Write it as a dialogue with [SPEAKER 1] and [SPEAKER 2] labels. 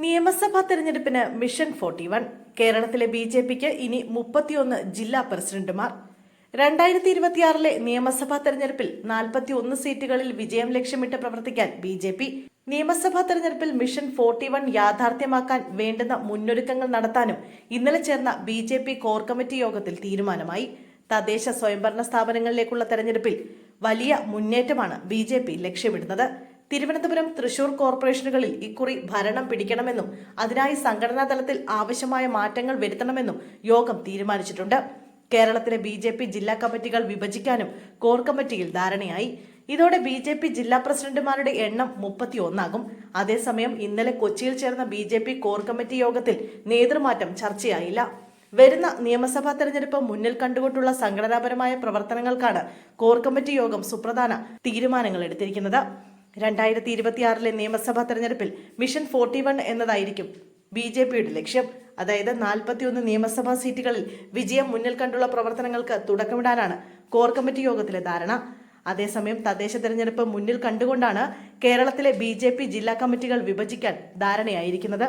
[SPEAKER 1] നിയമസഭാ തെരഞ്ഞെടുപ്പിന് മിഷൻ 41. കേരളത്തിലെ ബി.ജെ.പിക്ക് ഇനി 31 ജില്ലാ പ്രസിഡന്റുമാർ. 2026 നിയമസഭാ തെരഞ്ഞെടുപ്പിൽ 41 സീറ്റുകളിൽ വിജയം ലക്ഷ്യമിട്ട് പ്രവർത്തിക്കാൻ ബി.ജെ.പി. നിയമസഭാ തെരഞ്ഞെടുപ്പിൽ മിഷൻ 41 യാഥാർത്ഥ്യമാക്കാൻ വേണ്ടുന്ന മുന്നൊരുക്കങ്ങൾ നടത്താനും ഇന്നലെ ചേർന്ന ബി.ജെ.പി. കോർ കമ്മിറ്റി യോഗത്തിൽ തീരുമാനമായി. തദ്ദേശ സ്വയംഭരണ സ്ഥാപനങ്ങളിലേക്കുള്ള തെരഞ്ഞെടുപ്പിൽ വലിയ മുന്നേറ്റമാണ് ബി.ജെ.പി. ലക്ഷ്യമിടുന്നത്. തിരുവനന്തപുരം, തൃശൂർ കോർപ്പറേഷനുകളിൽ ഇക്കുറി ഭരണം പിടിക്കണമെന്നും അതിനായി സംഘടനാ തലത്തിൽ ആവശ്യമായ മാറ്റങ്ങൾ വരുത്തണമെന്നും യോഗം തീരുമാനിച്ചിട്ടുണ്ട്. കേരളത്തിലെ ബി.ജെ.പി. ജില്ലാ കമ്മിറ്റികൾ വിഭജിക്കാനും കോർ കമ്മിറ്റിയിൽ ധാരണയായി. ഇതോടെ ബി.ജെ.പി. ജില്ലാ പ്രസിഡന്റുമാരുടെ എണ്ണം 31 ആകും. അതേസമയം ഇന്നലെ കൊച്ചിയിൽ ചേർന്ന ബി.ജെ.പി. കോർ കമ്മിറ്റി യോഗത്തിൽ നേതൃമാറ്റം ചർച്ചയായില്ല. വരുന്ന നിയമസഭാ തെരഞ്ഞെടുപ്പ് മുന്നിൽ കണ്ടുകൊണ്ടുള്ള സംഘടനാപരമായ പ്രവർത്തനങ്ങൾക്കാണ് കോർ കമ്മിറ്റി യോഗം സുപ്രധാന തീരുമാനങ്ങൾ എടുത്തിരിക്കുന്നത്. 2026 നിയമസഭാ തെരഞ്ഞെടുപ്പിൽ മിഷൻ 41 എന്നതായിരിക്കും ബി.ജെ.പിയുടെ ലക്ഷ്യം. അതായത് 41 നിയമസഭാ സീറ്റുകളിൽ വിജയം മുന്നിൽ കണ്ടുള്ള പ്രവർത്തനങ്ങൾക്ക് തുടക്കമിടാനാണ് കോർ കമ്മിറ്റി യോഗത്തിലെ ധാരണ. അതേസമയം തദ്ദേശ തെരഞ്ഞെടുപ്പ് മുന്നിൽ കണ്ടുകൊണ്ടാണ് കേരളത്തിലെ ബി.ജെ.പി. ജില്ലാ കമ്മിറ്റികൾ വിഭജിക്കാൻ ധാരണയായിരിക്കുന്നത്.